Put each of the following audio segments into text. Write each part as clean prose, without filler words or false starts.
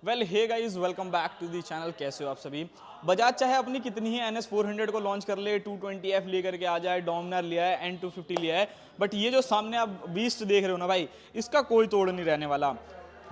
Well hey guys, welcome back to the channel. कैसे हो आप सभी। बजाज चाहे अपनी कितनी ही NS 400 को लॉन्च कर ले, 220F लेकर के आ जाए, डोमिनार लिया है, N250 लिया है, बट ये जो सामने आप बीस्ट देख रहे हो ना भाई, इसका कोई तोड़ नहीं रहने वाला।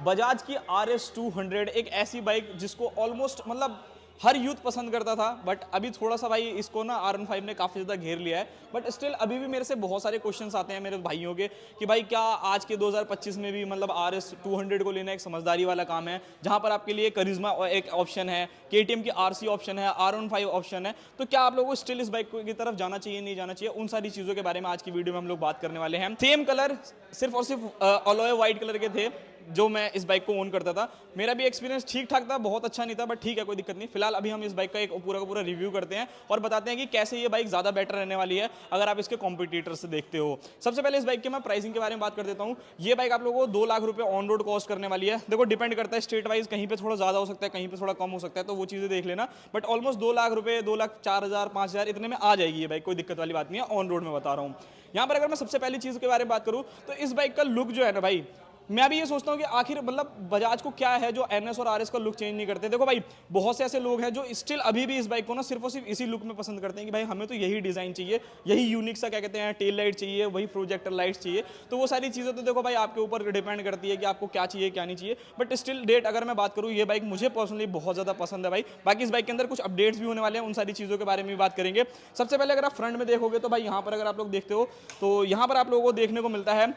बजाज की RS 200 एक ऐसी बाइक जिसको ऑलमोस्ट मतलब हर यूथ पसंद करता था, बट अभी थोड़ा सा भाई इसको ना R15 ने काफ़ी ज़्यादा घेर लिया है। बट स्टिल अभी भी मेरे से बहुत सारे क्वेश्चंस आते हैं मेरे भाइयों के कि भाई क्या आज के 2025 में भी मतलब RS 200 को लेना एक समझदारी वाला काम है, जहां पर आपके लिए करिश्मा एक ऑप्शन है, KTM की RC ऑप्शन है, R15 ऑप्शन है, तो क्या आप लोगों को स्टिल इस बाइक की तरफ जाना चाहिए, नहीं जाना चाहिए, उन सारी चीज़ों के बारे में आज की वीडियो में हम लोग बात करने वाले हैं। सेम कलर सिर्फ और सिर्फ अलॉय वाइट कलर के थे जो मैं इस बाइक को ओन करता था। मेरा भी एक्सपीरियंस ठीक ठाक था, बहुत अच्छा नहीं था, बट ठीक है, कोई दिक्कत नहीं। फिलहाल अभी हम इस बाइक का एक पूरा का पूरा रिव्यू करते हैं और बताते हैं कि कैसे ये बाइक ज़्यादा बेटर रहने वाली है अगर आप इसके कॉम्पिटिटर से देखते हो। सबसे पहले इस बाइक के मैं प्राइसिंग के बारे में बात कर देता हूँ। ये बाइक आप लोगों को 2 लाख रुपये ऑन रोड कॉस्ट करने वाली है। देखो डिपेंड करता है स्टेट वाइज, कहीं पे थोड़ा ज़्यादा हो सकता है, कहीं पे थोड़ा कम हो सकता है, तो वो चीज़ें देख लेना। बट ऑलमोस्ट 2 लाख रुपये, 2,04,000, 5,000 इतने में आ जाएगी ये बाइक, कोई दिक्कत वाली बात नहीं है। ऑन रोड में बता रहा हूँ। यहाँ पर अगर मैं सबसे पहली चीज़ के बारे में बात करूँ तो इस बाइक का लुक जो है ना भाई, मैं अभी ये सोचता हूँ कि आखिर मतलब बजाज को क्या है जो NS और RS का लुक चेंज नहीं करते। देखो भाई, बहुत से ऐसे लोग हैं जो स्टिल अभी भी इस बाइक को ना सिर्फ और सिर्फ इसी लुक में पसंद करते हैं कि भाई हमें तो यही डिज़ाइन चाहिए, यही यूनिक सा क्या कहते हैं टेल लाइट चाहिए, वही प्रोजेक्टर लाइट्स चाहिए। तो वो सारी चीज़ें तो देखो भाई आपके ऊपर डिपेंड करती है कि आपको क्या चाहिए क्या नहीं चाहिए। बट स्टिल डेट अगर मैं बात करूँ, ये बाइक मुझे पर्सनली बहुत ज़्यादा पसंद है भाई। बाकी इस बाइक के अंदर कुछ अपडेट्स भी होने वाले हैं, उन सारी चीज़ों के बारे में भी बात करेंगे। सबसे पहले अगर आप फ्रंट में देखोगे तो भाई यहाँ पर अगर आप लोग देखते हो तो यहाँ पर आप लोगों को देखने को मिलता है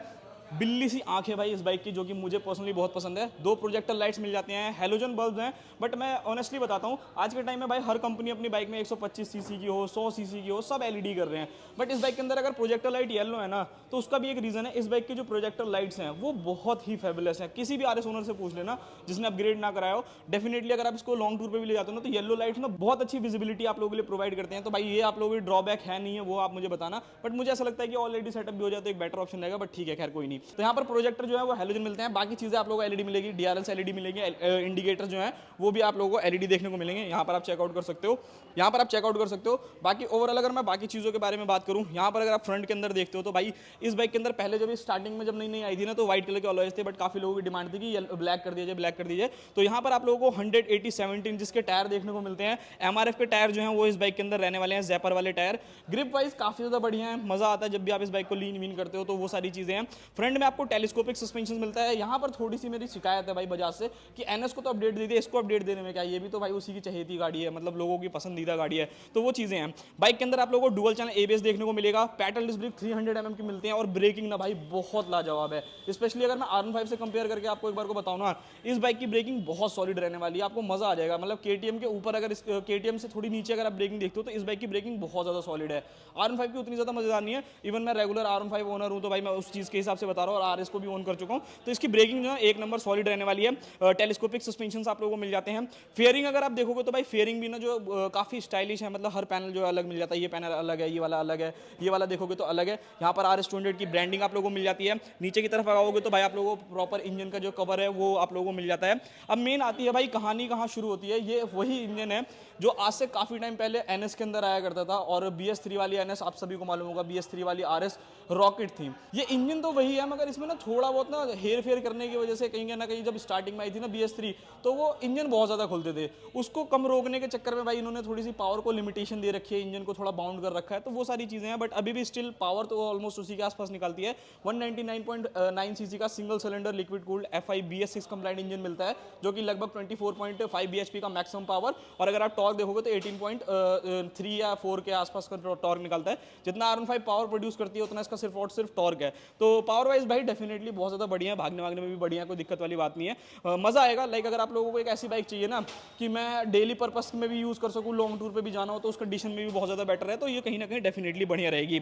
बिल्ली सी आंखें भाई इस बाइक की, जो कि मुझे पर्सनली बहुत पसंद है। 2 प्रोजेक्टर लाइट्स मिल जाते हैं, हेलोजन बल्ब हैं। बट मैं ऑनेस्टली बताता हूँ, आज के टाइम में भाई हर कंपनी अपनी बाइक में 125 सीसी की हो, 100 सीसी की हो, सब LED कर रहे हैं। बट इस बाइक के अंदर अगर प्रोजेक्टर लाइट येलो है ना, तो उसका भी एक रीज़न है। इस बाइक की जो प्रोजेक्टर लाइट्स हैं वो बहुत ही फेबुलस है। किसी भी RS ओनर से पूछ लेना जिसने अपग्रेड ना कराया हो, डेफिनेटली अगर आप इसको लॉन्ग टूर पर भी ले जाते हो ना, तो येलो लाइट्स ना बहुत अच्छी विजिबिलिटी आप लोगों के लिए प्रोवाइड करते हैं। तो भाई ये आप लोगों की ड्रॉबैक है नहीं है वो आप मुझे बताना। बट मुझे ऐसा लगता है कि ऑलरेडी सेटअप भी हो जाए तो एक बेटर ऑप्शन रहेगा, बट ठीक है, खैर कोई नहीं। तो यहाँ पर प्रोजेक्टर जो है वो हेलोजन मिलते हैं। बाकी चीजें आप लोगों को LED मिलेगी, DRL से LED मिलेंगे, इंडिकेटर जो है वो भी आप लोगों को LED देखने को मिलेंगे। यहाँ पर आप चेकआउट कर सकते हो, यहाँ पर आप चेकआउट कर सकते हो। बाकी ओवरऑल अगर मैं बाकी चीज़ों के बारे में बात करूँ, यहाँ पर अगर आप फ्रंट के अंदर देखते हो तो भाई इस बाइक के अंदर पहले जब स्टार्टिंग में जब नई नई आई थी ना, तो व्हाइट कलर के अलॉयज थे, बट काफी लोगों की डिमांड थी कि ब्लैक कर दीजिए, ब्लैक कर दीजिए। तो यहाँ पर आप लोगों को 180/17 जिसके टायर देखने को मिलते हैं। MRF के टायर जो है वो इस बाइक के अंदर रहने वाले हैं, जैपर वाले टायर। ग्रिप वाइज काफी ज्यादा बढ़िया है, मजा आता है जब भी आप इस बाइक को लीन वीन करते हो, तो वो सारी चीजें हैं। फ्रंट में आपको टेलीस्कोपिक सस्पेंशन मिलता है। यहाँ पर थोड़ी सी मेरी शिकायत है भाई बजाज से कि NS को तो अपडेट दे दिया, इसको अपडेट देने में क्या, ये भी तो भाई उसी की चहेती गाड़ी है, मतलब लोगों की पसंदीदा गाड़ी है। तो वो चीज़ें हैं। बाइक के अंदर आप लोगों को डुअल चैनल ABS देखने को मिलेगा। पेडल डिस्क ब्रेक 300 mm की मिलते हैं और ब्रेकिंग ना भाई बहुत लाजवाब है। स्पेशली अगर मैं R15 से कंपेयर करके आपको एक बार को बताऊँ ना, इस बाइक की ब्रेकिंग बहुत सॉलिड रहने वाली है, आपको मजा आ जाएगा। मतलब KTM के ऊपर अगर KTM से थोड़ी नीचे अगर आप ब्रेकिंग देखते हो तो इस बाइक की ब्रेकिंग बहुत ज़्यादा सॉलिड है। R15 की उतनी ज़्यादा मजेदार नहीं है। इवन मैं रेगुलर R15 ओनर हूँ, तो भाई मैं उस चीज़ के हिसाब से बता रहा हूँ, और RS को भी ओन कर चुका हूँ। तो इसकी ब्रेकिंग जो है एक नंबर सॉलिड रहने वाली है। टेलीस्कोपिक सस्पेंशन आप लोगों को मिल जाते हैं। फेयरिंग अगर आप देखोगे तो भाई फेयरिंग भी ना जो काफ़ी स्टाइलिश है, मतलब हर पैनल जो अलग मिल जाता है। ये पैनल अलग है, ये वाला अलग है, ये वाला देखोगे तो अलग है। यहाँ पर RS 200 की ब्रांडिंग आप लोगों को मिल जाती है। नीचे की तरफ आओगे तो भाई आप लोगों को प्रॉपर इंजन का जो कवर है वो आप लोगों को मिल जाता है। अब मेन आती है भाई कहानी कहाँ शुरू होती है। ये वही इंजन है जो आज से काफ़ी टाइम पहले NS के अंदर आया करता था, और BS3 वाली NS आप सभी को मालूम होगा, BS3 वाली RS रॉकेट थी। ये इंजन तो वही है, मगर इसमें ना थोड़ा बहुत ना हेर फेर करने की वजह से कहीं ना कहीं जब स्टार्टिंग में आई थी ना BS3, तो वो इंजन बहुत ज़्यादा खुलते थे। उसको कम रोकने के चक्कर में भाई इन्होंने थोड़ी सी पावर को लिमिटेशन दे रखी है, इंजन को थोड़ा बाउंड कर रखा है, तो वो सारी चीज़ें हैं। बट अभी भी स्टिल पावर तो ऑलमोस्ट उसी के आसपास निकालती है। 199.9 सीसी का single cylinder liquid cooled FI BS6 complaint engine मिलता है, जो कि लगभग 24.5 bhp का मैक्सिमम पावर, और अगर आप टॉर्क देखोगे तो 18.3 या 4 के आसपास का टॉर्क निकालता है। जितना R15 पावर प्रोड्यूस करती है उतना इसका सिर्फ और सिर्फ टॉर्क है। तो पावर वाइज भाई डेफिनेटली बहुत ज़्यादा बढ़िया है, भागने वागने में भी बढ़िया है, कोई दिक्कत वाली बात नहीं है। मज़ा आएगा। लाइक अगर आप लोगों को एक ऐसी बाइक चाहिए ना कि मैं डेली पर्पस में भी यूज़ कर सकूँ, लॉन्ग टूर पे भी जाना हो, तो उस कंडीशन में भी बहुत ज़्यादा बेटर है, तो ये कहीं ना कहीं डेफिनेटली बढ़िया रहेगी।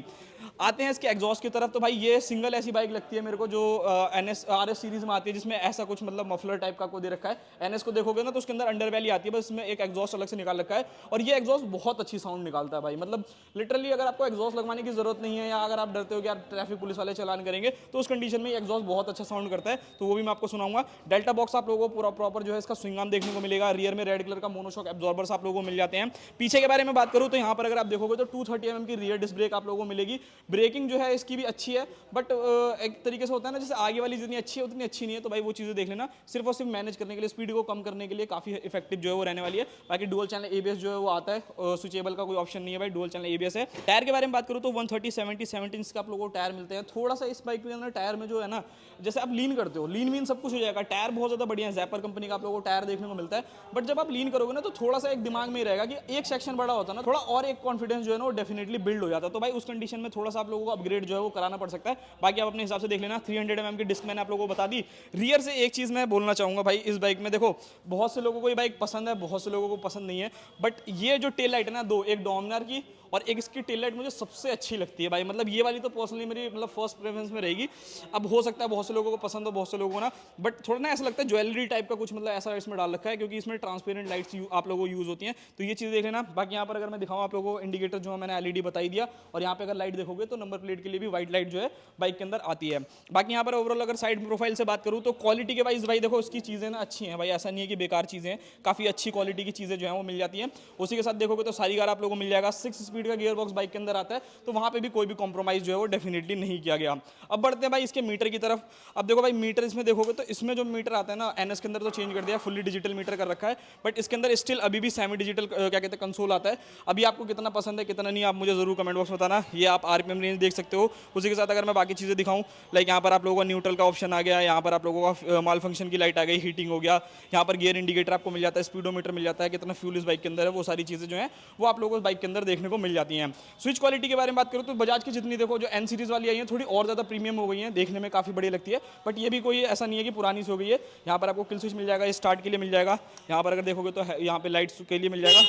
आते हैं इसके एग्जॉस्ट की तरफ, तो भाई ये सिंगल ऐसी बाइक लगती है मेरे को जो NS RS सीरीज में आती है, जिसमें ऐसा कुछ मतलब मफलर टाइप का को दे रखा है। NS को देखोगे ना तो उसके अंदर अंडर वैली आती है, बस इसमें एक एग्जॉस्ट अलग से निकाल रखा है, और ये एग्जॉस्ट बहुत अच्छी साउंड निकालता है भाई। मतलब लिटरली अगर आपको एग्जॉस्ट लगवाने की जरूरत नहीं है, या अगर आप डरते हो कि यार ट्रैफिक पुलिस वाले चालान करेंगे, तो तो उस कंडीशन में एग्जॉस्ट बहुत अच्छा साउंड करता है, तो वो भी मैं आपको सुनाऊंगा। डेल्टा बॉक्स आप लोगों को पूरा प्रॉपर जो है इसका स्विंग आर्म देखने को मिलेगा। रियर में रेड कलर का मोनोशॉक एब्जॉर्बर्स आप लोगों को मिल जाते हैं। पीछे के बारे में बात करूं तो यहाँ पर अगर आप देखोगे तो 230 mm की रियर डिस्क ब्रेक आप लोगों को मिलेगी। ब्रेकिंग जो है इसकी भी अच्छी है, बट एक तरीके से होता है ना, जैसे आगे वाली जितनी अच्छी है उतनी अच्छी नहीं है, तो भाई वो चीज़ें देख लेना। सिर्फ और सिर्फ मैनेज करने के लिए, स्पीड को कम करने के लिए काफ़ी इफेक्टिव जो है वो रहने वाली है। बाकी डुअल चैनल एबीएस जो है वो आता है, स्विचेबल का कोई ऑप्शन नहीं है भाई, डुअल चैनल एबीएस है। टायर के बारे में बात करूँ तो 130/70 का आप लोगों को टायर मिलते हैं। थोड़ा सा इस बाइक के अंदर टायर में जो है ना, जैसे आप लीन करते हो, लीन वीन सब कुछ हो जाएगा। टायर बहुत ज़्यादा बढ़िया है, जैपर कंपनी का आप लोगों को टायर देखने को मिलता है। बट जब आप लीन करोगे ना तो थोड़ा सा एक दिमाग में ही रहेगा कि एक सेक्शन बड़ा होता है ना, थोड़ा और एक कॉन्फिडेंस जो है ना वो डेफिनेटली बिल्ड हो जाता है। तो भाई उस कंडीशन में थोड़ा सा आप लोगों को अपग्रेड जो है वो कराना पड़ सकता है। बाकी आप अपने हिसाब से देख लेना। 300 mm की डिस्क मैंने आप लोगों को बता दी। रियर से एक चीज़ मैं बोलना चाहूँगा भाई, इस बाइक में देखो बहुत से लोगों को ये बाइक पसंद है, बहुत से लोगों को पसंद नहीं है। बट ये जो टेल लाइट है ना, दो, एक डोमिनार की और एक इसकी टेल लाइट मुझे सबसे अच्छी लगती है भाई। मतलब ये वाली तो पर्सनली मेरी मतलब फर्स्ट प्रेफरेंस में रहेगी। अब हो सकता है बहुत से लोगों को पसंद हो, बहुत से लोगों को ना, बट थोड़ा ना ऐसा लगता है ज्वेलरी टाइप का कुछ मतलब ऐसा इसमें डाल रखा है, क्योंकि इसमें ट्रांसपेरेंट लाइट्स आप लोगों को यूज़ होती हैं। तो ये चीज़ देख लेना। बाकी यहाँ पर अगर मैं दिखाऊँ आप लोगों को, इंडिकेटर जो है मैंने एलईडी बताई दिया, और यहाँ पे अगर लाइट देखोगे तो नंबर प्लेट के लिए भी व्हाइट लाइट जो है बाइक के अंदर आती है। बाकी यहाँ पर ओवरऑल अगर साइड प्रोफाइल से बात करूँ तो क्वालिटी के वाइज भाई देखो इसकी चीज़ें ना अच्छी हैं भाई, ऐसा नहीं है कि बेकार चीज़ें हैं, काफ़ी अच्छी क्वालिटी की चीज़ें जो है वो मिल जाती हैं। उसी के साथ देखोगे तो सारी कार आप लोगों को मिल जाएगा। 6 स्पीड का गियर बॉक्स बाइक के अंदर आता है, तो वहाँ पे भी कोई भी कॉम्प्रोमाइज़ जो है वो डेफिनेटली नहीं किया गया। अब बढ़ते हैं भाई इसके मीटर की तरफ। अब देखो भाई मीटर इसमें देखोगे तो इसमें जो मीटर आता है ना, एनएस के अंदर तो चेंज कर दिया, फुल्ली डिजिटल मीटर कर रखा है, बट इसके अंदर स्टिल अभी भी सेमी डिजिटल क्या कहते हैं कंसोल आता है। अभी आपको कितना पसंद है कितना नहीं, आप मुझे जरूर कमेंट बॉक्स में बताना। ये आप आरपीएम रेंज देख सकते हो। उसी के साथ अगर मैं बाकी चीज़ें दिखाऊं, लाइक यहाँ पर आप लोगों का न्यूट्रल का ऑप्शन आ गया, यहाँ पर आप लोगों का माल फंक्शन की लाइट आ गई, हीटिंग हो गया, यहाँ पर गियर इंडिकेटर आपको मिल जाता है, स्पीडोमीटर मिल जाता है, कितना फ्यूल इस बाइक के अंदर है, वो सारी चीज़ें जो है वो आप लोगों को बाइक के अंदर देखने को मिल जाती हैं। स्विच क्वालिटी के बारे में बात करूँ तो बजाज की जितनी देखो जो एन सीरीज वाली आई है थोड़ी और ज़्यादा प्रीमियम हो गई है, देखने में काफ़ी बढ़िया लगती है, बट ये भी कोई ऐसा नहीं है कि पुरानी सी हो गई है। यहाँ पर आपको किल स्विच मिल जाएगा, स्टार्ट के लिए मिल जाएगा, यहाँ पर अगर देखोगे तो यहाँ पे लाइट्स के लिए मिल जाएगा,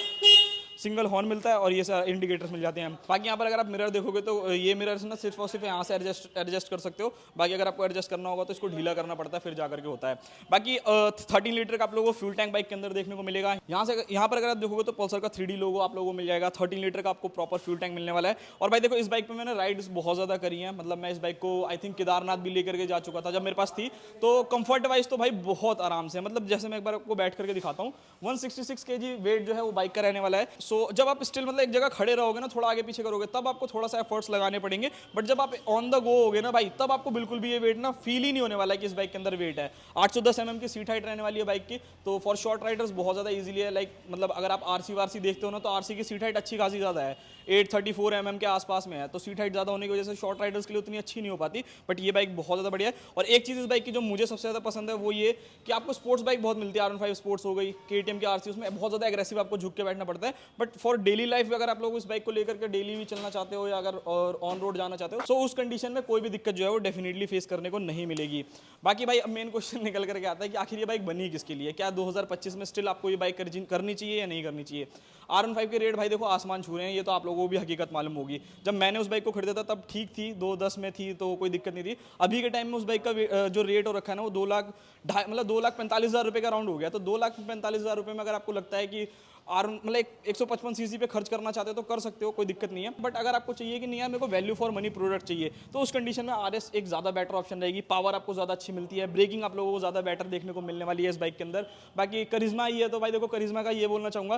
सिंगल हॉर्न मिलता है, और ये सारे इंडिकेटर्स मिल जाते हैं। बाकी यहाँ पर अगर आप मिरर देखोगे तो ये मिरर ना सिर्फ और सिर्फ यहाँ से एडजस्ट कर सकते हो। बाकी अगर आपको एडजस्ट करना होगा तो इसको ढीला करना पड़ता है, फिर जाकर के होता है। बाकी 13 लीटर का आप लोगों को फ्यूल टैंक बाइक के अंदर देखने को मिलेगा। यहाँ पर अगर आप देखोगे तो पल्सर का 3D लोगो आप लोगों को मिल जाएगा। 13 लीटर का आपको प्रॉपर फ्यूल टैंक मिलने वाला है। और भाई देखो इस बाइक पर मैंने राइड्स बहुत ज़्यादा करी है, मतलब मैं इस बाइक को आई थिंक केदारनाथ भी लेकर के जा चुका था जब मेरे पास थी। तो कंफर्ट वाइज तो भाई बहुत आराम से, मतलब जैसे मैं एक बार आपको बैठ करके दिखाता हूँ, 166 kg वेट जो है वो बाइक का रहने वाला है। सो जब आप स्टिल मतलब एक जगह खड़े रहोगे ना, थोड़ा आगे पीछे करोगे, तब आपको थोड़ा सा एफर्ट्स लगाने पड़ेंगे, बट जब आप ऑन द गो होगे ना भाई, तब आपको बिल्कुल भी ये वेट ना फील ही नहीं होने वाला है कि इस बाइक के अंदर वेट है। 810 mm की सीट हाइट रहने वाली है बाइक की, तो फॉर शॉर्ट राइडर्स बहुत ज़्यादा इजीली है। लाइक मतलब अगर आप आरसी वारसी देखते हो ना, तो आरसी की सीट हाइट अच्छी खासी ज़्यादा है, 834 mm के आसपास में है, तो सीट हाइट ज़्यादा होने की वजह से शॉर्ट राइडर्स के लिए उतनी अच्छी नहीं हो पाती, बट ये बाइक बहुत ज़्यादा बढ़िया है। और एक चीज़ इस बाइक की जो मुझे सबसे ज़्यादा पसंद है वो ये कि आपको स्पोर्ट्स बाइक बहुत मिलती है, R15 स्पोर्ट्स हो गई, KTM की आरसी, उसमें बहुत ज़्यादा एग्रेसिव आपको झुक के बैठना पड़ता है, बट फॉर डेली लाइफ अगर आप लोग इस बाइक को लेकर के डेली भी चलना चाहते हो या अगर और ऑन रोड जाना चाहते हो, तो उस कंडीशन में कोई भी दिक्कत जो है वो डेफिनेटली फेस करने को नहीं मिलेगी। बाकी भाई अब मेन क्वेश्चन निकल करके आता है कि आखिर ये बाइक बनी किसके लिए, क्या 2025 में स्टिल आपको ये बाइक करनी चाहिए या नहीं करनी चाहिए। R15 के रेट भाई देखो आसमान छू रहे हैं, ये तो आप लोगों को भी हकीकत मालूम होगी। जब मैंने उस बाइक को खरीदा था तब ठीक थी, 210 में थी तो कोई दिक्कत नहीं थी। अभी के टाइम में उस बाइक का जो रेट हो रखा है ना वो 2,45,000 रुपये का राउंड हो गया। तो 2,45,000 रुपये में अगर आपको लगता है कि मतलब 155 सीसी पे खर्च करना चाहते हो तो कर सकते हो, कोई दिक्कत नहीं है। बट अगर आपको चाहिए कि नहीं यार मेरे को वैल्यू फॉर मनी प्रोडक्ट चाहिए, तो उस कंडीशन में RS एक ज़्यादा बेटर ऑप्शन रहेगी। पावर आपको ज़्यादा अच्छी मिलती है, ब्रेकिंग आप लोगों को ज़्यादा बेटर देखने को मिलने वाली है इस बाइक के अंदर। बाकी करिश्मा ही है, तो भाई देखो करिश्मा का ये बोलना चाहूँगा,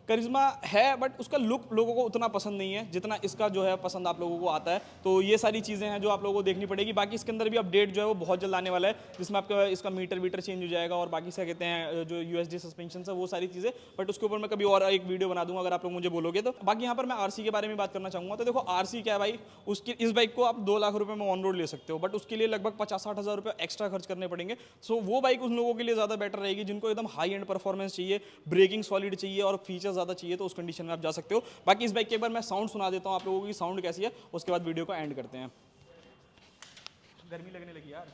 करिश्मा है बट उसका लुक लोगों को उतना पसंद नहीं है जितना इसका जो है पसंद आप लोगों को आता है। तो ये सारी चीज़ें हैं जो आप लोगों को देखनी पड़ेगी। बाकी इसके अंदर भी अपडेट जो है वो बहुत जल्द आने वाला है, जिसमें आपका इसका मीटर वीटर चेंज हो जाएगा और बाकी से कहते हैं जो USD सस्पेंशन है वो सारी चीज़ें, बट उसके ऊपर मैं कभी और एक वीडियो बना दूंगा अगर आप लोग मुझे बोलोगे तो। बाकी यहाँ पर मैं RC के बारे में बात करना चाहूँगा। तो देखो RC क्या है भाई, उसकी इस बाइक को आप 2 लाख रुपए में ऑन रोड ले सकते हो, बट उसके लिए लगभग 50-60 हज़ार रुपये एक्स्ट्रा खर्च करने पड़ेंगे। सो वो बाइक उन लोगों के लिए ज़्यादा बेटर रहेगी जिनको एकदम हाई एंड परफॉर्मेंस चाहिए, ब्रेकिंग सॉलिड चाहिए और फीचर ज़्यादा चाहिए, तो उस कंडीशन में आप जा सकते हो। बाकी इस बाइक के एक बार मैं साउंड सुना देता हूँ आप लोगों की साउंड कैसी है, उसके बाद वीडियो को एंड करते हैं। गर्मी लगने लगी यार।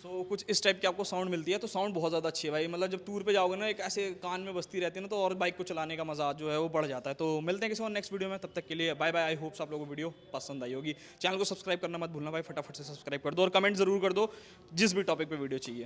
तो कुछ इस टाइप की आपको साउंड मिलती है, तो साउंड बहुत ज़्यादा अच्छी है भाई। मतलब जब टूर पे जाओगे ना, एक ऐसे कान में बजती रहती है ना, तो और बाइक को चलाने का मजा जो है वो बढ़ जाता है। तो मिलते हैं किसी और नेक्स्ट वीडियो में, तब तक के लिए बाय बाय। आई होप्स आप लोगों को वीडियो पसंद आई होगी। चैनल को सब्सक्राइब करना मत भूलना भाई, फटाफट से सब्सक्राइब कर दो और कमेंट जरूर कर दो जिस भी टॉपिक पे वीडियो चाहिए।